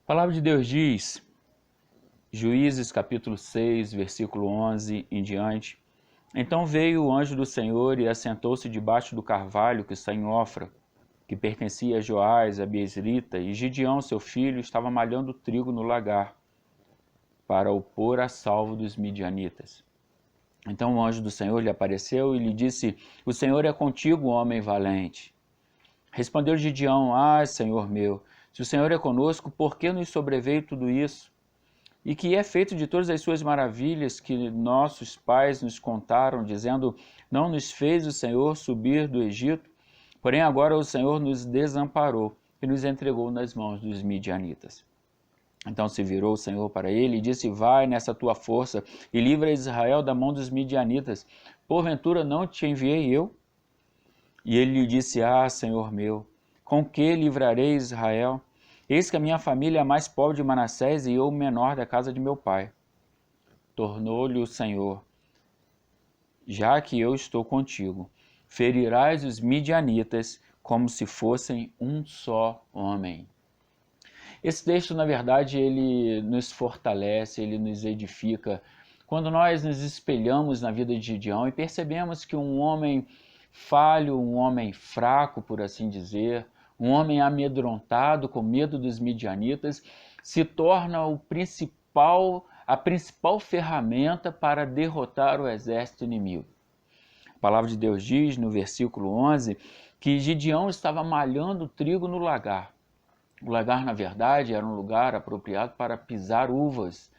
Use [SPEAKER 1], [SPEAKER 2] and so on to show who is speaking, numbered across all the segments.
[SPEAKER 1] A palavra de Deus diz, Juízes capítulo 6, versículo 11 em diante: Então veio o anjo do Senhor e assentou-se debaixo do carvalho que está em Ofra, que pertencia a Joás, a Biesrita, e Gideão, seu filho, estava malhando trigo no lagar, para o pôr a salvo dos midianitas. Então o anjo do Senhor lhe apareceu e lhe disse: O Senhor é contigo, homem valente. Respondeu Gideão: Senhor meu, se o Senhor é conosco, por que nos sobreveio tudo isso? E que é feito de todas as suas maravilhas que nossos pais nos contaram, dizendo: Não nos fez o Senhor subir do Egito? Porém agora o Senhor nos desamparou e nos entregou nas mãos dos midianitas. Então se virou o Senhor para ele e disse: Vai nessa tua força e livra Israel da mão dos midianitas. Porventura não te enviei eu? E ele lhe disse: Senhor meu, com que livrarei Israel? Eis que a minha família é a mais pobre de Manassés e eu o menor da casa de meu pai. Tornou-lhe o Senhor: Já que eu estou contigo, ferirás os midianitas como se fossem um só homem. Esse texto, na verdade, ele nos fortalece, ele nos edifica. Quando nós nos espelhamos na vida de Gideão e percebemos que um homem falho, um homem fraco, por assim dizer, um homem amedrontado, com medo dos midianitas, se torna a principal ferramenta para derrotar o exército inimigo. A palavra de Deus diz, no versículo 11, que Gideão estava malhando trigo no lagar. O lagar, na verdade, era um lugar apropriado para pisar uvas.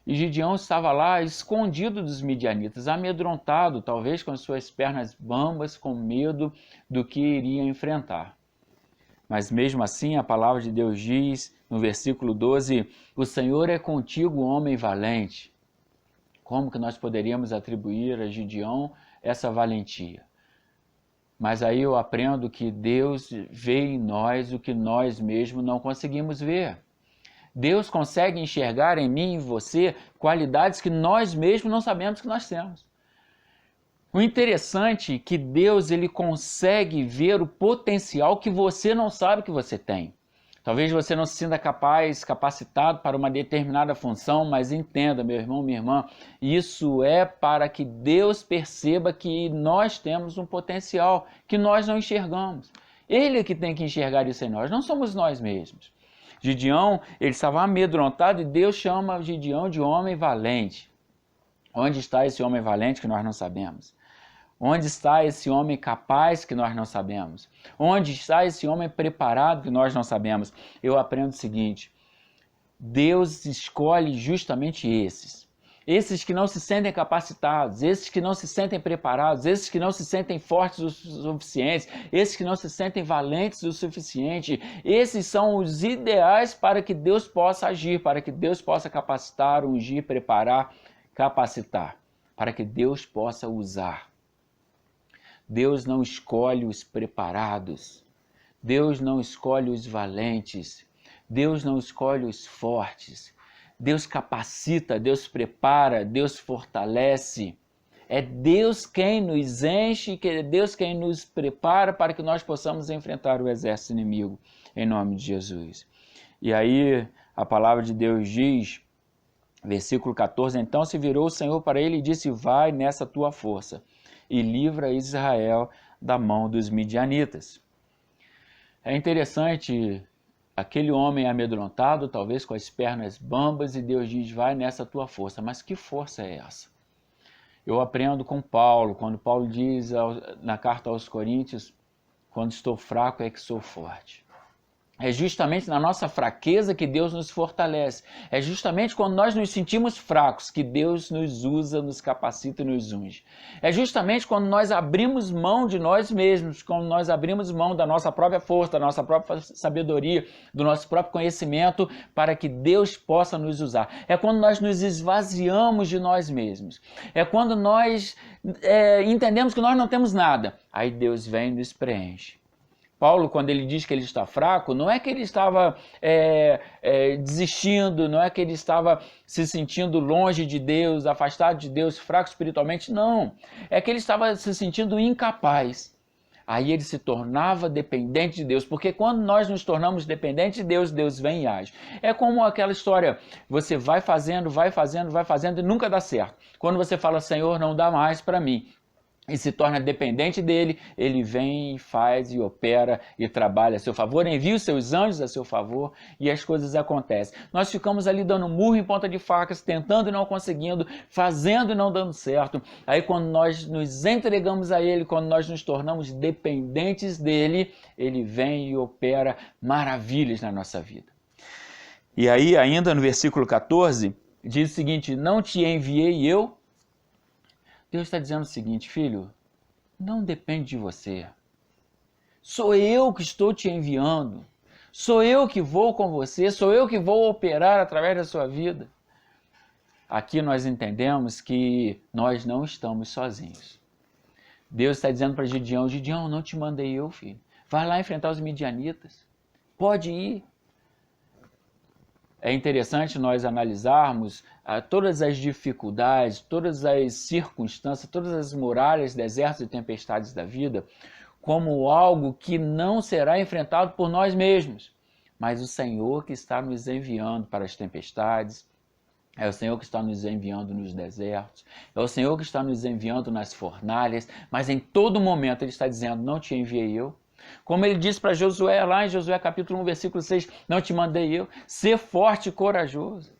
[SPEAKER 1] E Gideão estava lá escondido dos midianitas, amedrontado, talvez com as suas pernas bambas, com medo do que iria enfrentar. Mas mesmo assim, a palavra de Deus diz, no versículo 12, o Senhor é contigo, homem valente. Como que nós poderíamos atribuir a Gideão essa valentia? Mas aí eu aprendo que Deus vê em nós o que nós mesmos não conseguimos ver. Deus consegue enxergar em mim e em você qualidades que nós mesmos não sabemos que nós temos. O interessante é que Deus ele consegue ver o potencial que você não sabe que você tem. Talvez você não se sinta capacitado para uma determinada função, mas entenda, meu irmão, minha irmã, isso é para que Deus perceba que nós temos um potencial que nós não enxergamos. Ele é que tem que enxergar isso em nós, não somos nós mesmos. Gideão, ele estava amedrontado e Deus chama Gideão de homem valente. Onde está esse homem valente que nós não sabemos? Onde está esse homem capaz que nós não sabemos? Onde está esse homem preparado que nós não sabemos? Eu aprendo o seguinte: Deus escolhe justamente esses. Esses que não se sentem capacitados, esses que não se sentem preparados, esses que não se sentem fortes o suficiente, esses que não se sentem valentes o suficiente. Esses são os ideais para que Deus possa agir, para que Deus possa capacitar, ungir, preparar, capacitar, para que Deus possa usar. Deus não escolhe os preparados, Deus não escolhe os valentes, Deus não escolhe os fortes. Deus capacita, Deus prepara, Deus fortalece. É Deus quem nos enche, é Deus quem nos prepara para que nós possamos enfrentar o exército inimigo, em nome de Jesus. E aí a palavra de Deus diz, versículo 14, então se virou o Senhor para ele e disse: vai nessa tua força e livra Israel da mão dos midianitas. É interessante, aquele homem amedrontado, talvez com as pernas bambas, e Deus diz: vai nessa tua força. Mas que força é essa? Eu aprendo com Paulo, quando Paulo diz na carta aos Coríntios: quando estou fraco é que sou forte. É justamente na nossa fraqueza que Deus nos fortalece. É justamente quando nós nos sentimos fracos que Deus nos usa, nos capacita e nos unge. É justamente quando nós abrimos mão de nós mesmos, quando nós abrimos mão da nossa própria força, da nossa própria sabedoria, do nosso próprio conhecimento, para que Deus possa nos usar. É quando nós nos esvaziamos de nós mesmos. É quando nós entendemos que nós não temos nada. Aí Deus vem e nos preenche. Paulo, quando ele diz que ele está fraco, não é que ele estava desistindo, não é que ele estava se sentindo longe de Deus, afastado de Deus, fraco espiritualmente, não. É que ele estava se sentindo incapaz. Aí ele se tornava dependente de Deus, porque quando nós nos tornamos dependentes de Deus, Deus vem e age. É como aquela história, você vai fazendo e nunca dá certo. Quando você fala, Senhor, não dá mais para mim, e se torna dependente dele, ele vem, faz e opera e trabalha a seu favor, envia os seus anjos a seu favor e as coisas acontecem. Nós ficamos ali dando murro em ponta de facas, tentando e não conseguindo, fazendo e não dando certo. Aí quando nós nos entregamos a ele, quando nós nos tornamos dependentes dele, ele vem e opera maravilhas na nossa vida. E aí ainda no versículo 14, diz o seguinte, não te enviei eu? Deus está dizendo o seguinte, filho, não depende de você. Sou eu que estou te enviando. Sou eu que vou com você, sou eu que vou operar através da sua vida. Aqui nós entendemos que nós não estamos sozinhos. Deus está dizendo para Gideão, Gideão, não te mandei eu, filho. Vai lá enfrentar os midianitas. Pode ir. É interessante nós analisarmos todas as dificuldades, todas as circunstâncias, todas as muralhas, desertos e tempestades da vida como algo que não será enfrentado por nós mesmos, mas o Senhor que está nos enviando para as tempestades, é o Senhor que está nos enviando nos desertos, é o Senhor que está nos enviando nas fornalhas, mas em todo momento Ele está dizendo, não te enviei eu. Como ele disse para Josué, lá em Josué capítulo 1, versículo 6, não te mandei eu, ser forte e corajoso.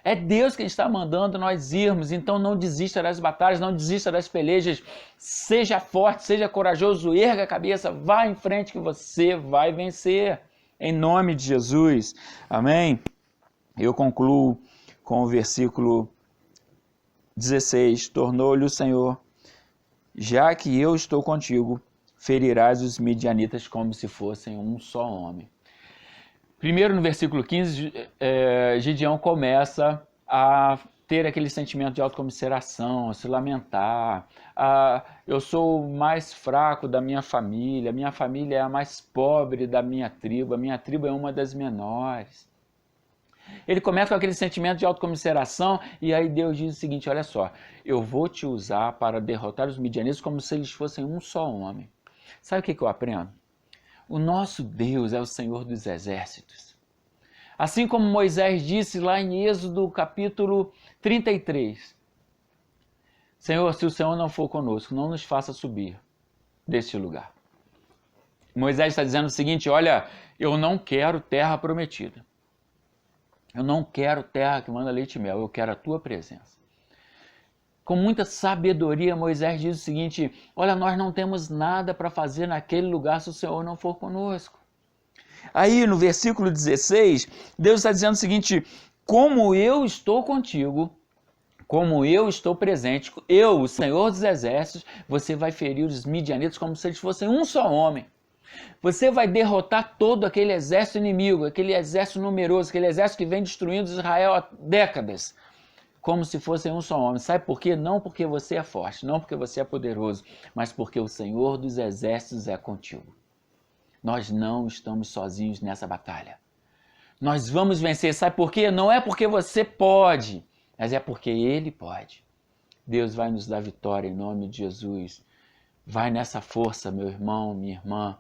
[SPEAKER 1] É Deus que está mandando nós irmos, então não desista das batalhas, não desista das pelejas, seja forte, seja corajoso, erga a cabeça, vá em frente que você vai vencer, em nome de Jesus, amém? Eu concluo com o versículo 16, tornou-lhe o Senhor, já que eu estou contigo, ferirás os midianitas como se fossem um só homem. Primeiro, no versículo 15, Gideão começa a ter aquele sentimento de autocomiseração, a se lamentar. Eu sou o mais fraco da minha família é a mais pobre da minha tribo, a minha tribo é uma das menores. Ele começa com aquele sentimento de autocomiseração e aí Deus diz o seguinte, olha só, eu vou te usar para derrotar os midianitas como se eles fossem um só homem. Sabe o que eu aprendo? O nosso Deus é o Senhor dos exércitos. Assim como Moisés disse lá em Êxodo capítulo 33. Senhor, se o Senhor não for conosco, não nos faça subir deste lugar. Moisés está dizendo o seguinte, olha, eu não quero terra prometida. Eu não quero terra que manda leite e mel, eu quero a tua presença. Com muita sabedoria, Moisés diz o seguinte, olha, nós não temos nada para fazer naquele lugar se o Senhor não for conosco. Aí no versículo 16, Deus está dizendo o seguinte, como eu estou contigo, como eu estou presente, eu, o Senhor dos Exércitos, você vai ferir os midianitas como se eles fossem um só homem. Você vai derrotar todo aquele exército inimigo, aquele exército numeroso, aquele exército que vem destruindo Israel há décadas. Como se fossem um só homem. Sabe por quê? Não porque você é forte, não porque você é poderoso, mas porque o Senhor dos Exércitos é contigo. Nós não estamos sozinhos nessa batalha. Nós vamos vencer. Sabe por quê? Não é porque você pode, mas é porque Ele pode. Deus vai nos dar vitória em nome de Jesus. Vai nessa força, meu irmão, minha irmã.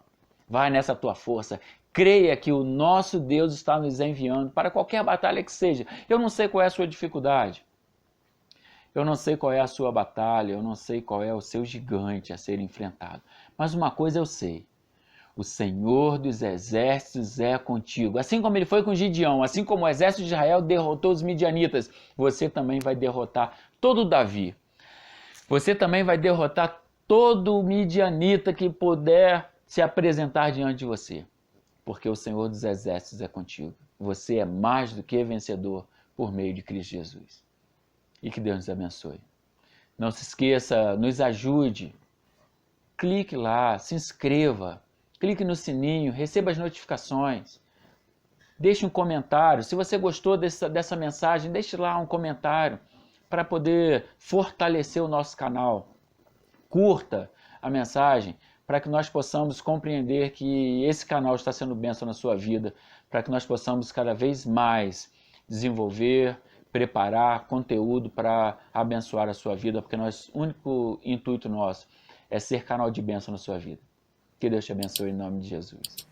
[SPEAKER 1] Vai nessa tua força. Creia que o nosso Deus está nos enviando para qualquer batalha que seja. Eu não sei qual é a sua dificuldade. Eu não sei qual é a sua batalha, eu não sei qual é o seu gigante a ser enfrentado. Mas uma coisa eu sei, o Senhor dos Exércitos é contigo. Assim como ele foi com Gideão, assim como o exército de Israel derrotou os midianitas, você também vai derrotar todo Davi. Você também vai derrotar todo midianita que puder se apresentar diante de você. Porque o Senhor dos Exércitos é contigo. Você é mais do que vencedor por meio de Cristo Jesus. E que Deus nos abençoe. Não se esqueça, nos ajude. Clique lá, se inscreva. Clique no sininho, receba as notificações. Deixe um comentário. Se você gostou dessa mensagem, deixe lá um comentário para poder fortalecer o nosso canal. Curta a mensagem para que nós possamos compreender que esse canal está sendo bênção na sua vida, para que nós possamos cada vez mais desenvolver, preparar conteúdo para abençoar a sua vida, porque o único intuito nosso é ser canal de bênção na sua vida. Que Deus te abençoe em nome de Jesus.